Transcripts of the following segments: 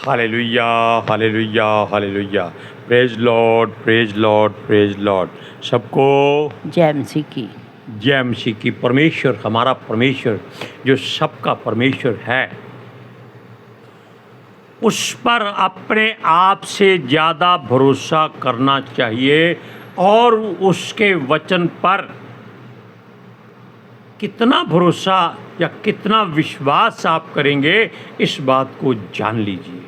Hallelujah, hallelujah, hallelujah. Praise Lord, praise Lord, praise Lord. सबको जय मसीह की। जय मसीह की। परमेश्वर, हमारा परमेश्वर जो सबका परमेश्वर है, उस पर अपने आप से ज़्यादा भरोसा करना चाहिए और उसके वचन पर कितना भरोसा या कितना विश्वास आप करेंगे, इस बात को जान लीजिए।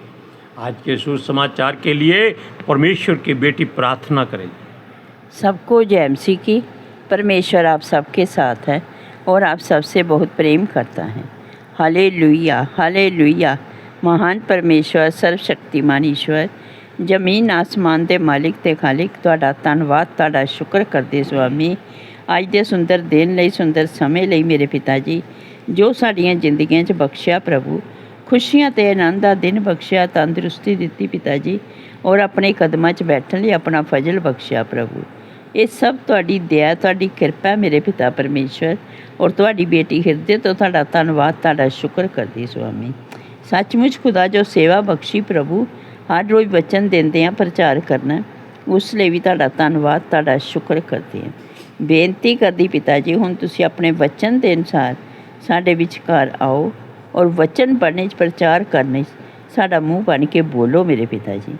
आज के सुसमाचार के लिए परमेश्वर की बेटी प्रार्थना करेगी। सबको जय मसीह की। परमेश्वर आप सबके साथ है और आप सबसे बहुत प्रेम करता है। Hallelujah, hallelujah. महान परमेश्वर, सर्वशक्तिमान ईश्वर, जमीन आसमान के मालिक ते खालिक, तुहाडा धन्नवाद, तुहाडा शुक्र करते स्वामी। अज दे सुंदर दिन लई, सुंदर समय लई मेरे पिता जी, जो साड़ियाँ जिंदगियां च बख्शिया प्रभु, खुशियां ते आनंद दा दिन बख्शिया, तंदुरुस्ती दित्ती पिता जी, और अपने कदमां च बैठण लई अपना फजल बख्शिया प्रभु। ये सब तुहाडी दया, तुहाडी किरपा है मेरे पिता परमेश्वर, और तुहाडी बेटी हिरदे तो तुहाडा धन्नवाद, तुहाडा शुक्र करदी स्वामी। सचमुच खुदा जो सेवा बख्शी प्रभु, हर रोज़ वचन देंदे हैं प्रचार करना, उस लिए भी तुहाडा धन्नवाद, तुहाडा शुक्र करदी हैं। बेनती करदी पिता जी, हुण तुसीं अपने वचन के अनुसार साडे विचकार आओ और वचन पढ़ने प्रचार करने साडा मूँह बन के बोलो मेरे पिता जी,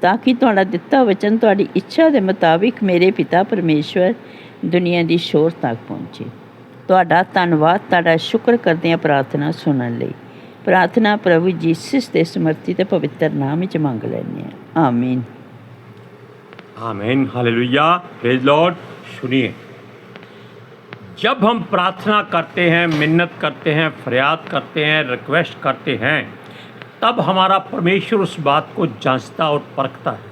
ताकि तुहाडा दिता वचन तुहाडी इच्छा के मुताबिक मेरे पिता परमेश्वर दुनिया की शोर तक पहुँचे। तुहाडा धन्नवाद, तुहाडा शुक्र करदे हैं प्रार्थना सुनने लई। प्रार्थना प्रभु जीसस के समर्थी ते पवित्र नाम विच मंग लैंदे हैं, आमीन। आमीन, हालेलुया, प्रेज लॉर्ड। सुनिए, जब हम प्रार्थना करते हैं, मिन्नत करते हैं, फरियाद करते हैं, रिक्वेस्ट करते हैं, तब हमारा परमेश्वर उस बात को जांचता और परखता है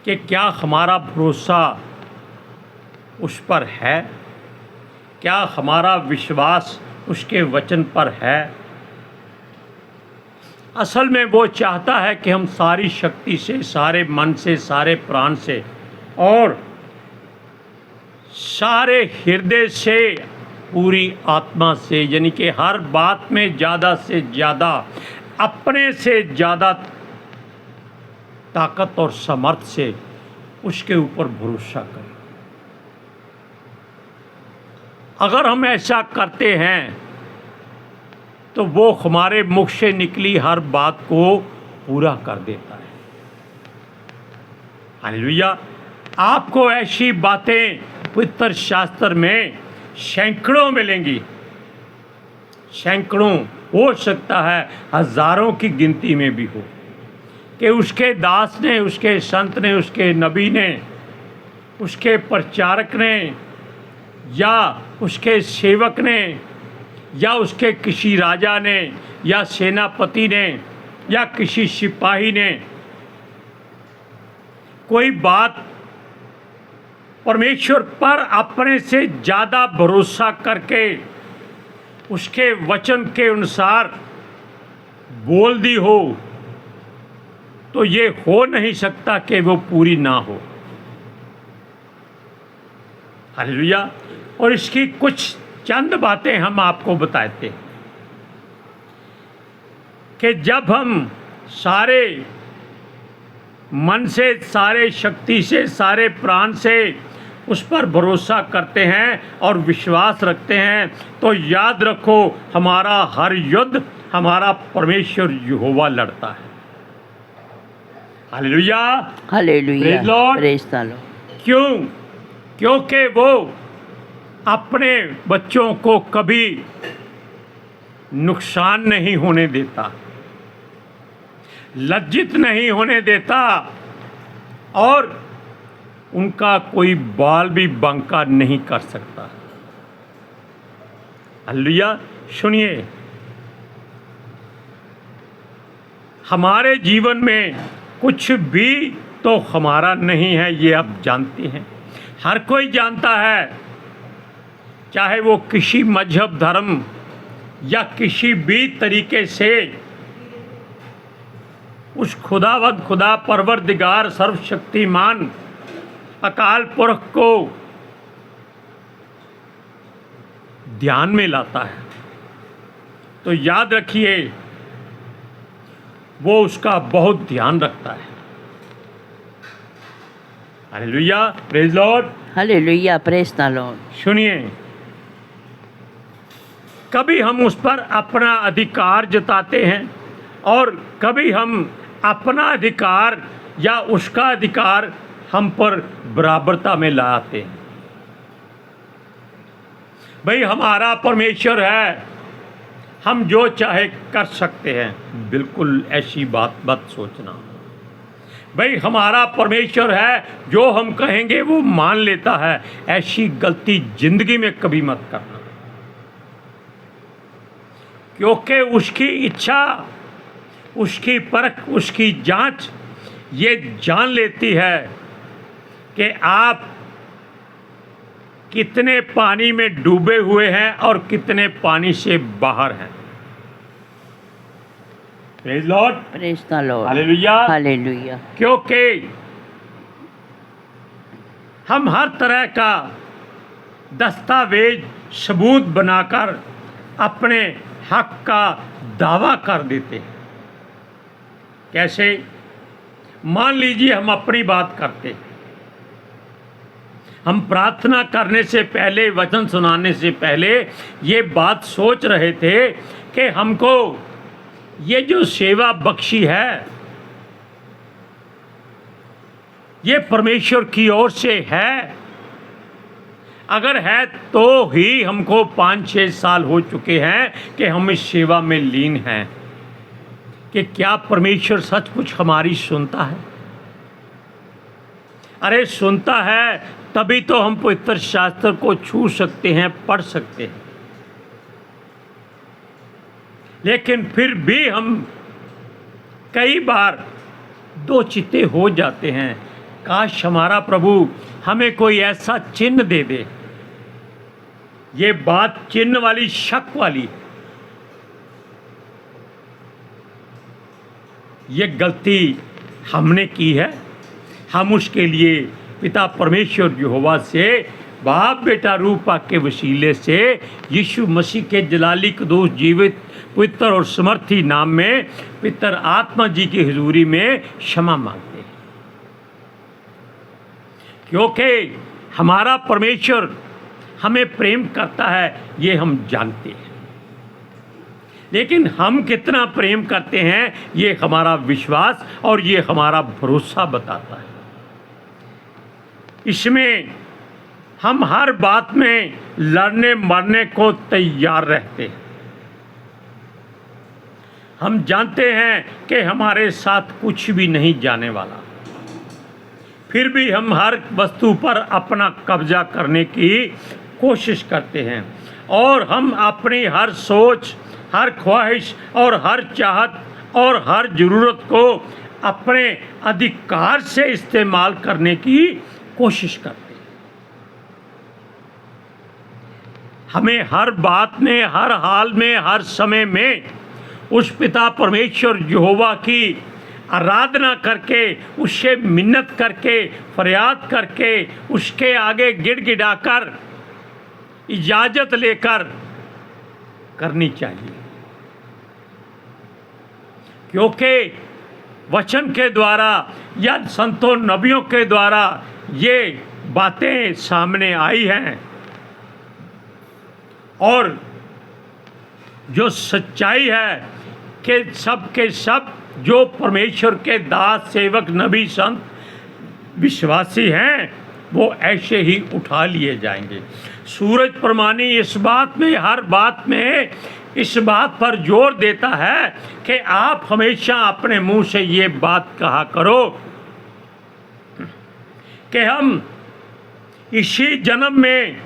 कि क्या हमारा भरोसा उस पर है, क्या हमारा विश्वास उसके वचन पर है। असल में वो चाहता है कि हम सारी शक्ति से, सारे मन से, सारे प्राण से और सारे हृदय से, पूरी आत्मा से, यानी कि हर बात में ज़्यादा से ज़्यादा, अपने से ज़्यादा ताकत और समर्थ से उसके ऊपर भरोसा करें। अगर हम ऐसा करते हैं तो वो हमारे मुख से निकली हर बात को पूरा कर देता है। हालेलुया। आपको ऐसी बातें पवित्र शास्त्र में सैकड़ों मिलेंगी, सैकड़ों, हो सकता है हजारों की गिनती में भी हो, कि उसके दास ने, उसके संत ने, उसके नबी ने, उसके प्रचारक ने, या उसके सेवक ने, या उसके किसी राजा ने, या सेनापति ने, या किसी सिपाही ने कोई बात परमेश्वर पर अपने से ज़्यादा भरोसा करके उसके वचन के अनुसार बोल दी हो, तो ये हो नहीं सकता कि वो पूरी ना हो। हालेलुया। और इसकी कुछ चंद बातें हम आपको बताते हैं कि जब हम सारे मन से, सारे शक्ति से, सारे प्राण से उस पर भरोसा करते हैं और विश्वास रखते हैं, तो याद रखो, हमारा हर युद्ध हमारा परमेश्वर यहोवा लड़ता है। Hallelujah, hallelujah, praise Lord. Praise the Lord. क्यों? क्योंकि वो अपने बच्चों को कभी नुकसान नहीं होने देता, लज्जित नहीं होने देता, और उनका कोई बाल भी बांका नहीं कर सकता। हालेलुया। सुनिए, हमारे जीवन में कुछ भी तो हमारा नहीं है, ये आप जानते हैं, हर कोई जानता है, चाहे वो किसी मजहब, धर्म या किसी भी तरीके से उस खुदावंद, खुदा परवरदिगार, सर्वशक्तिमान अकाल पुरख को ध्यान में लाता है। तो याद रखिए, वो उसका बहुत ध्यान रखता है। Hallelujah, praise Lord. Hallelujah, praise the Lord. सुनिए, कभी हम उस पर अपना अधिकार जताते हैं और कभी हम अपना अधिकार या उसका अधिकार हम पर बराबरता में लाते हैं। भाई हमारा परमेश्वर है, हम जो चाहे कर सकते हैं, बिल्कुल ऐसी बात मत सोचना। भाई हमारा परमेश्वर है, जो हम कहेंगे वो मान लेता है, ऐसी गलती जिंदगी में कभी मत करना। क्योंकि उसकी इच्छा, उसकी परख, उसकी जांच ये जान लेती है कि आप कितने पानी में डूबे हुए हैं और कितने पानी से बाहर हैं। Praise Lord, praise the Lord. Hallelujah, hallelujah. क्योंकि हम हर तरह का दस्तावेज सबूत बनाकर अपने हक का दावा कर देते हैं। कैसे? मान लीजिए हम अपनी बात करते हैं, हम प्रार्थना करने से पहले, वचन सुनाने से पहले ये बात सोच रहे थे कि हमको ये जो सेवा बख्शी है ये परमेश्वर की ओर से है। अगर है तो ही हमको 5-6 साल हो चुके हैं कि हम इस सेवा में लीन हैं, कि क्या परमेश्वर सचमुच हमारी सुनता है? अरे सुनता है तभी तो हम पवित्र शास्त्र को छू सकते हैं, पढ़ सकते हैं। लेकिन फिर भी हम कई बार दो चित्ते हो जाते हैं। काश हमारा प्रभु हमें कोई ऐसा चिन्ह दे दे। ये बात चिन्ह वाली, शक वाली, ये गलती हमने की है। हम उसके लिए पिता परमेश्वर यहोवा से बाप बेटा रूपा के वसीले से यीशु मसीह के जलाली कदूस जीवित पवित्र और समर्थी नाम में पितर आत्मा जी की हुजूरी में क्षमा मांगते हैं। क्योंकि हमारा परमेश्वर हमें प्रेम करता है, ये हम जानते हैं। लेकिन हम कितना प्रेम करते हैं ये हमारा विश्वास और ये हमारा भरोसा बताता है। इसमें हम हर बात में लड़ने मरने को तैयार रहते हैं। हम जानते हैं कि हमारे साथ कुछ भी नहीं जाने वाला, फिर भी हम हर वस्तु पर अपना कब्जा करने की कोशिश करते हैं और हम अपनी हर सोच, हर ख्वाहिश और हर चाहत और हर ज़रूरत को अपने अधिकार से इस्तेमाल करने की कोशिश करते हैं। हमें हर बात में, हर हाल में, हर समय में उस पिता परमेश्वर यहोवा की आराधना करके, उससे मिन्नत करके, फरियाद करके, उसके आगे गिड़गिड़ाकर इजाज़त लेकर करनी चाहिए। क्योंकि वचन के द्वारा या संतों नबियों के द्वारा ये बातें सामने आई हैं और जो सच्चाई है कि सब के सब जो परमेश्वर के दास, सेवक, नबी, संत, विश्वासी हैं वो ऐसे ही उठा लिए जाएंगे। सूरज प्रमाणी इस बात में, हर बात में इस बात पर जोर देता है कि आप हमेशा अपने मुंह से ये बात कहा करो कि हम इसी जन्म में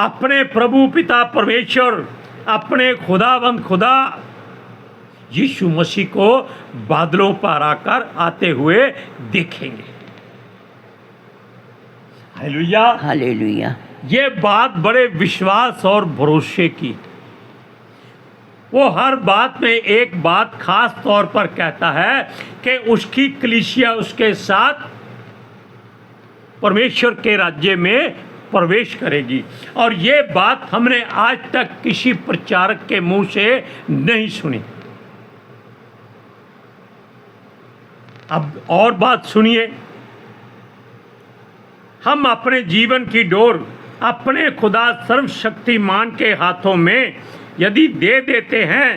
अपने प्रभु पिता परमेश्वर, अपने खुदावंद खुदा यीशु मसीह को बादलों पर आकर आते हुए देखेंगे। Hallelujah, hallelujah. ये बात बड़े विश्वास और भरोसे की। वो हर बात में एक बात खास तौर पर कहता है कि उसकी कलीसिया उसके साथ परमेश्वर के राज्य में प्रवेश करेगी। और ये बात हमने आज तक किसी प्रचारक के मुंह से नहीं सुनी। अब और बात सुनिए, हम अपने जीवन की डोर अपने खुदा सर्वशक्तिमान के हाथों में यदि दे देते हैं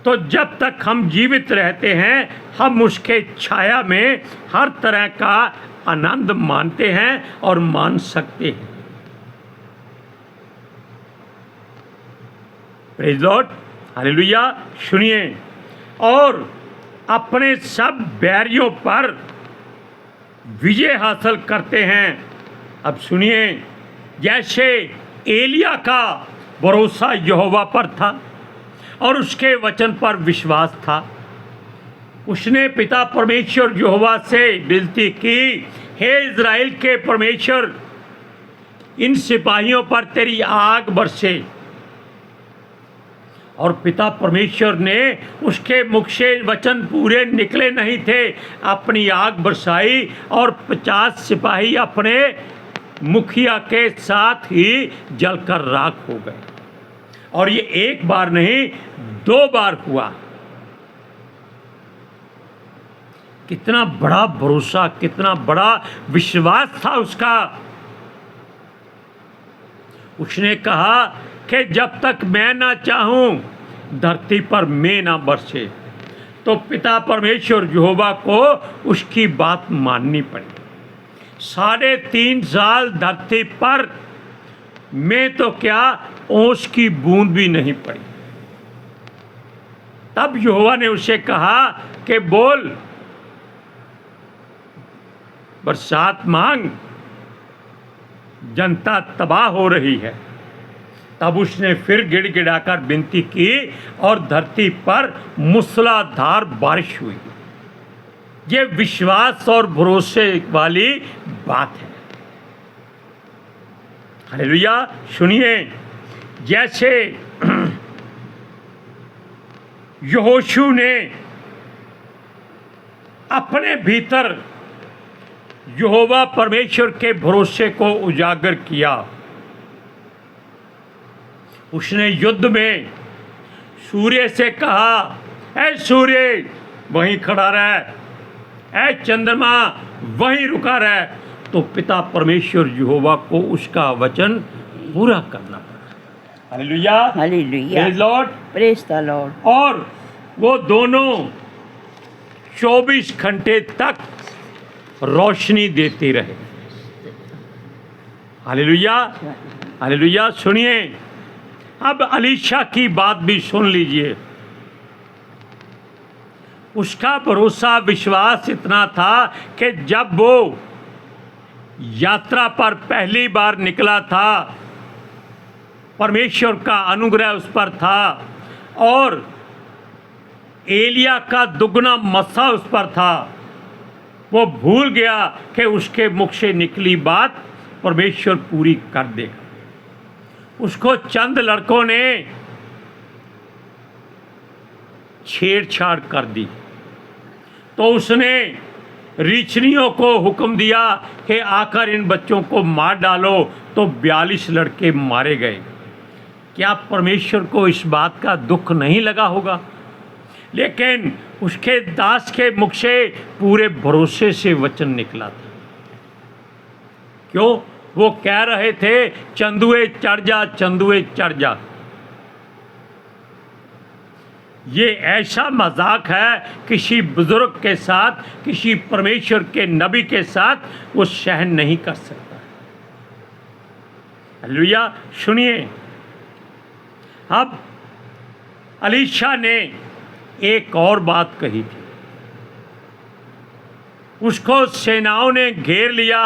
तो जब तक हम जीवित रहते हैं हम उसके छाया में हर तरह का आनंद मानते हैं और मान सकते हैं। Praise Lord, hallelujah. सुनिए, और अपने सब बैरियों पर विजय हासिल करते हैं। अब सुनिए, जैसे एलिया का भरोसा यहोवा पर था और उसके वचन पर विश्वास था, उसने पिता परमेश्वर यहोवा से विनती की, हे इज़राइल के परमेश्वर, इन सिपाहियों पर तेरी आग बरसे। और पिता परमेश्वर ने, उसके मुख से वचन पूरे निकले नहीं थे, अपनी आग बरसाई और 50 सिपाही अपने मुखिया के साथ ही जलकर राख हो गए। और ये एक बार नहीं, 2 बार हुआ। कितना बड़ा भरोसा, कितना बड़ा विश्वास था उसका। उसने कहा कि जब तक मैं ना चाहूं धरती पर मैं ना बरसे। तो पिता परमेश्वर यहोवा को उसकी बात माननी पड़ी। 3.5 साल धरती पर मैं तो क्या, ओस की बूंद भी नहीं पड़ी। तब यहोवा ने उसे कहा कि बोल, बरसात मांग, जनता तबाह हो रही है। तब उसने फिर गिड़गिड़ाकर विनती की और धरती पर मूसलाधार बारिश हुई। ये विश्वास और भरोसे वाली बात है। हालेलुया। सुनिए, जैसे यहोशू ने अपने भीतर यहोवा परमेश्वर के भरोसे को उजागर किया, उसने युद्ध में सूर्य से कहा, ऐ सूर्य वहीं खड़ा रह, ऐ चंद्रमा वहीं रुका रह। तो पिता परमेश्वर यहोवा को उसका वचन पूरा करना पड़ा। Hallelujah, hallelujah, praise Lord, praise the Lord. और वो दोनों 24 घंटे तक रोशनी देते रहे। Hallelujah, hallelujah. सुनिए, अब अलीशा की बात भी सुन लीजिए। उसका भरोसा विश्वास इतना था कि जब वो यात्रा पर पहली बार निकला था, परमेश्वर का अनुग्रह उस पर था और एलिया का दुगना मस्सा उस पर था। वो भूल गया कि उसके मुख से निकली बात परमेश्वर पूरी कर देगा। उसको चंद लड़कों ने छेड़छाड़ कर दी, तो उसने रीछनियों को हुक्म दिया कि आकर इन बच्चों को मार डालो। तो 42 लड़के मारे गए। क्या परमेश्वर को इस बात का दुख नहीं लगा होगा? लेकिन उसके दास के मुख से पूरे भरोसे से वचन निकला था। क्यों? वो कह रहे थे, चंदुए चढ़ जा, चंदुए चढ़ जा। ये ऐसा मजाक है किसी बुजुर्ग के साथ, किसी परमेश्वर के नबी के साथ वो सहन नहीं कर सकता। हालेलुया। सुनिए, अब अलीशा ने एक और बात कही थी। उसको सेनाओं ने घेर लिया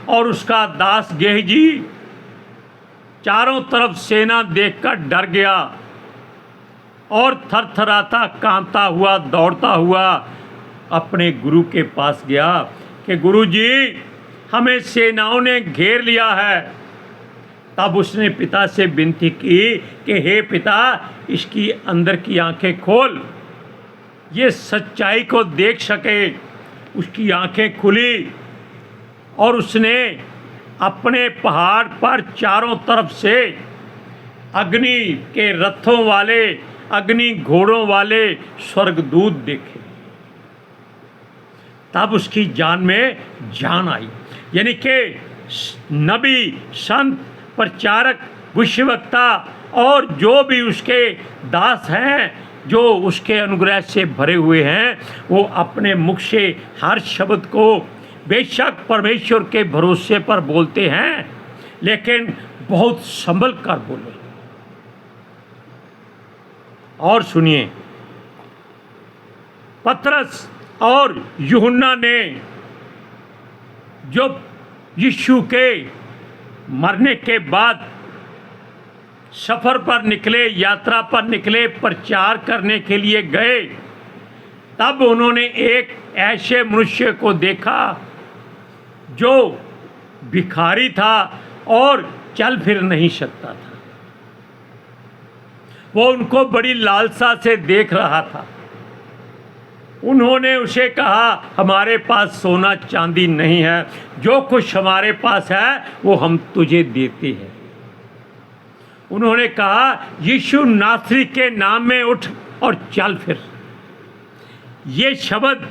और उसका दास गेहजी चारों तरफ सेना देखकर डर गया और थरथराता कांपता हुआ दौड़ता हुआ अपने गुरु के पास गया कि गुरुजी, हमें सेनाओं ने घेर लिया है। तब उसने पिता से विनती की कि हे पिता, इसकी अंदर की आंखें खोल, ये सच्चाई को देख सके। उसकी आंखें खुली और उसने अपने पहाड़ पर चारों तरफ से अग्नि के रथों वाले, अग्नि घोड़ों वाले स्वर्गदूत देखे। तब उसकी जान में जान आई। यानी कि नबी, संत, प्रचारक, भविष्यवक्ता और जो भी उसके दास हैं, जो उसके अनुग्रह से भरे हुए हैं, वो अपने मुख से हर शब्द को बेशक परमेश्वर के भरोसे पर बोलते हैं, लेकिन बहुत संभल कर बोले। और सुनिए, पतरस और यूहन्ना ने जो यीशु के मरने के बाद सफ़र पर निकले, यात्रा पर निकले, प्रचार करने के लिए गए, तब उन्होंने एक ऐसे मनुष्य को देखा जो भिखारी था और चल फिर नहीं सकता था। वो उनको बड़ी लालसा से देख रहा था। उन्होंने उसे कहा, हमारे पास सोना चांदी नहीं है, जो कुछ हमारे पास है वो हम तुझे देते हैं। उन्होंने कहा, यीशु नासरी के नाम में उठ और चल फिर। ये शब्द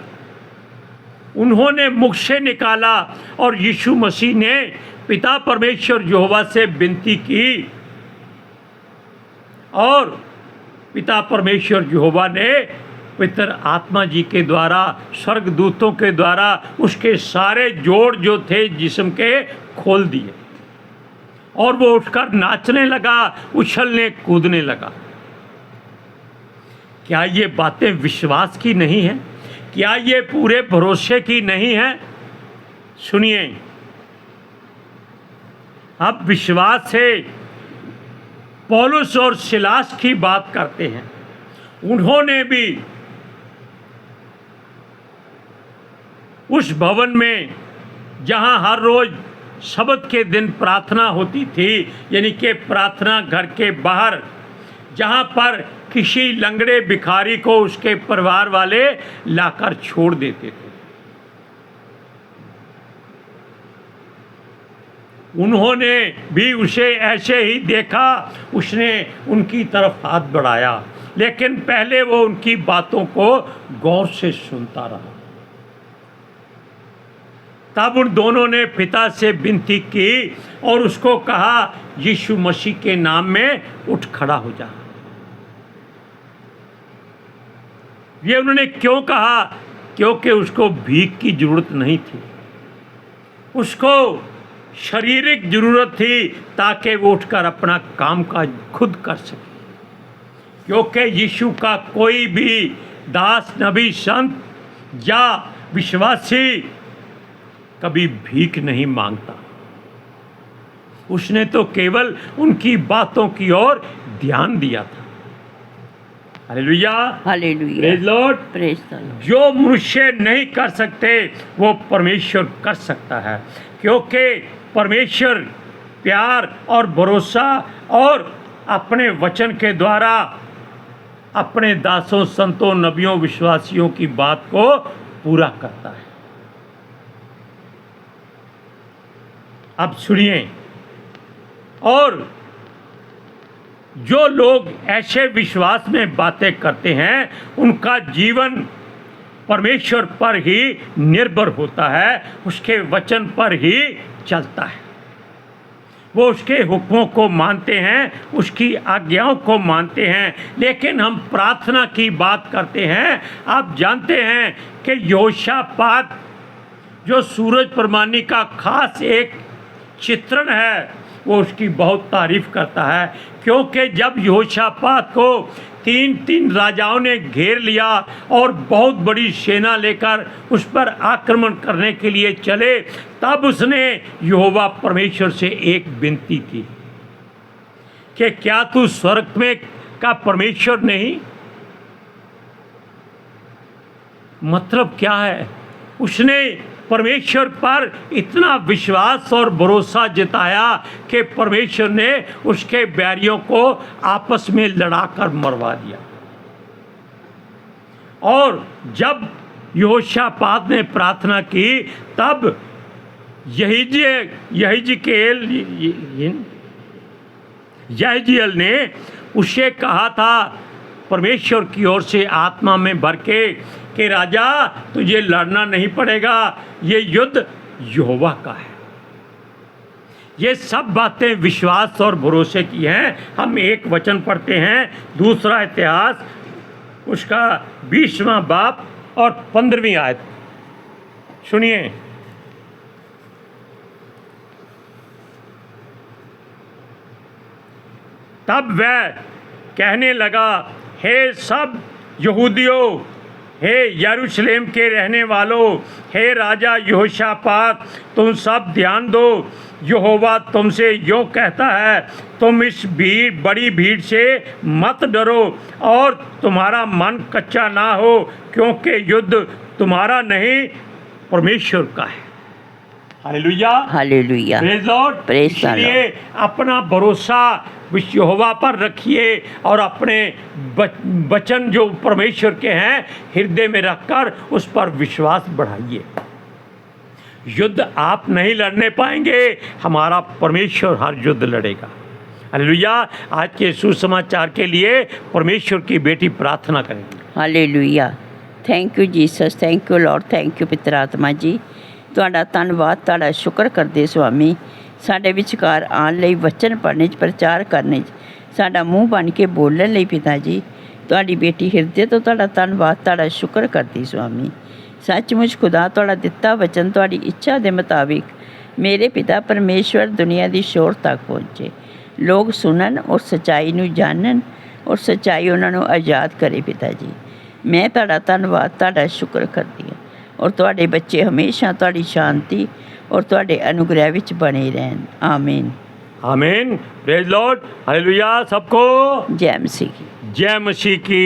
उन्होंने मुख से निकाला और यीशु मसीह ने पिता परमेश्वर यहोवा से विनती की, और पिता परमेश्वर यहोवा ने पवित्र आत्मा जी के द्वारा, स्वर्गदूतों के द्वारा उसके सारे जोड़ जो थे जिस्म के खोल दिए, और वो उठकर नाचने लगा, उछलने कूदने लगा। क्या ये बातें विश्वास की नहीं है? क्या ये पूरे भरोसे की नहीं है? सुनिए, अब विश्वास से पौलुस और सिलास की बात करते हैं। उन्होंने भी उस भवन में जहां हर रोज शब्द के दिन प्रार्थना होती थी, यानी कि प्रार्थना घर के बाहर, जहां पर किसी लंगड़े भिखारी को उसके परिवार वाले लाकर छोड़ देते थे, उन्होंने भी उसे ऐसे ही देखा। उसने उनकी तरफ हाथ बढ़ाया, लेकिन पहले वो उनकी बातों को गौर से सुनता रहा। तब उन दोनों ने पिता से विनती की और उसको कहा, यीशु मसीह के नाम में उठ खड़ा हो जा। ये उन्होंने क्यों कहा? क्योंकि उसको भीख की जरूरत नहीं थी, उसको शारीरिक जरूरत थी ताकि वो उठकर अपना काम काज खुद कर सके। क्योंकि यीशु का कोई भी दास, नबी, संत या विश्वासी कभी भीख नहीं मांगता। उसने तो केवल उनकी बातों की ओर ध्यान दिया था। Hallelujah, hallelujah, praise Lord, praise the Lord. जो मनुष्य नहीं कर सकते वो परमेश्वर कर सकता है, क्योंकि परमेश्वर प्यार और भरोसा और अपने वचन के द्वारा अपने दासों, संतों, नबियों, विश्वासियों की बात को पूरा करता है। अब सुनिए, और जो लोग ऐसे विश्वास में बातें करते हैं, उनका जीवन परमेश्वर पर ही निर्भर होता है, उसके वचन पर ही चलता है। वो उसके हुक्मों को मानते हैं, उसकी आज्ञाओं को मानते हैं। लेकिन हम प्रार्थना की बात करते हैं। आप जानते हैं कि यहोशापात जो सूरज प्रमाणी का खास एक चित्रण है, वो उसकी बहुत तारीफ करता है, क्योंकि जब यहोशापात को तीन राजाओं ने घेर लिया और बहुत बड़ी सेना लेकर उस पर आक्रमण करने के लिए चले, तब उसने यहोवा परमेश्वर से एक विनती की कि क्या तू स्वर्ग में का परमेश्वर नहीं? मतलब क्या है? उसने परमेश्वर पर इतना विश्वास और भरोसा जताया कि परमेश्वर ने उसके बैरियों को आपस में लड़ाकर मरवा दिया। और जब यहोशापात ने प्रार्थना की, तब यहीजिएल ने उसे कहा था, परमेश्वर की ओर से आत्मा में भर के कि राजा तुझे लड़ना नहीं पड़ेगा, ये युद्ध यहोवा का है। ये सब बातें विश्वास और भरोसे की हैं। हम एक वचन पढ़ते हैं, दूसरा इतिहास उसका 20वां बाब और 15वीं आयत, सुनिए। तब वह कहने लगा, हे सब यहूदियों, हे यरूशलेम के रहने वालों, हे राजा यहोशापात, तुम सब ध्यान दो। यहोवा तुमसे यूँ कहता है, तुम इस बड़ी भीड़ से मत डरो और तुम्हारा मन कच्चा ना हो, क्योंकि युद्ध तुम्हारा नहीं परमेश्वर का है। Hallelujah, hallelujah, praise Lord. Praise the Lord. इसलिए अपना भरोसा यहोवा पर रखिए और अपने वचन जो परमेश्वर के हैं हृदय में रखकर उस पर विश्वास बढ़ाइए। युद्ध आप नहीं लड़ने पाएंगे, हमारा परमेश्वर हर युद्ध लड़ेगा। हालेलुया। आज के सुसमाचार के लिए परमेश्वर की बेटी प्रार्थना करेंगे। Hallelujah. Thank you Jesus, thank you Lord, thank you पितर आत्मा जी। ਤੁਹਾਡਾ ਧੰਨਵਾਦ, ਤੁਹਾਡਾ ਸ਼ੁਕਰ ਕਰਦੇ ਸੁਆਮੀ, ਸਾਡੇ ਵਿਚਕਾਰ ਆਉਣ ਲਈ, ਵਚਨ ਪੜ੍ਹਨੇ 'ਚ, ਪ੍ਰਚਾਰ ਕਰਨੇ 'ਚ, ਸਾਡਾ ਮੂੰਹ ਬਣ ਕੇ ਬੋਲਣ ਲਈ ਪਿਤਾ ਜੀ। ਤੁਹਾਡੀ ਬੇਟੀ ਹਿਰਦੇ ਤੋਂ ਤੁਹਾਡਾ ਧੰਨਵਾਦ, ਤੁਹਾਡਾ ਸ਼ੁਕਰ ਕਰਦੀ ਸੁਆਮੀ। ਸੱਚਮੁੱਚ ਖੁਦਾ ਤੁਹਾਡਾ ਦਿੱਤਾ ਵਚਨ ਤੁਹਾਡੀ ਇੱਛਾ ਦੇ ਮੁਤਾਬਿਕ ਮੇਰੇ ਪਿਤਾ ਪਰਮੇਸ਼ਵਰ ਦੁਨੀਆ ਦੀ ਸ਼ੋਰ ਤੱਕ ਪਹੁੰਚੇ, ਲੋਕ ਸੁਣਨ ਔਰ ਸੱਚਾਈ ਨੂੰ ਜਾਣਨ ਔਰ ਸੱਚਾਈ ਉਹਨਾਂ ਨੂੰ ਆਜ਼ਾਦ ਕਰੇ ਪਿਤਾ ਜੀ। ਮੈਂ ਤੁਹਾਡਾ ਧੰਨਵਾਦ, ਤੁਹਾਡਾ ਸ਼ੁਕਰ ਕਰਦੀ ਹਾਂ और तुहाडे बच्चे हमेशा तुहाडी शांति और तुहाडे अनुग्रह विच बने रहन। आमीन, आमीन। Praise Lord. हालेलुया। सबको जय मसीह की। जय मसीह की।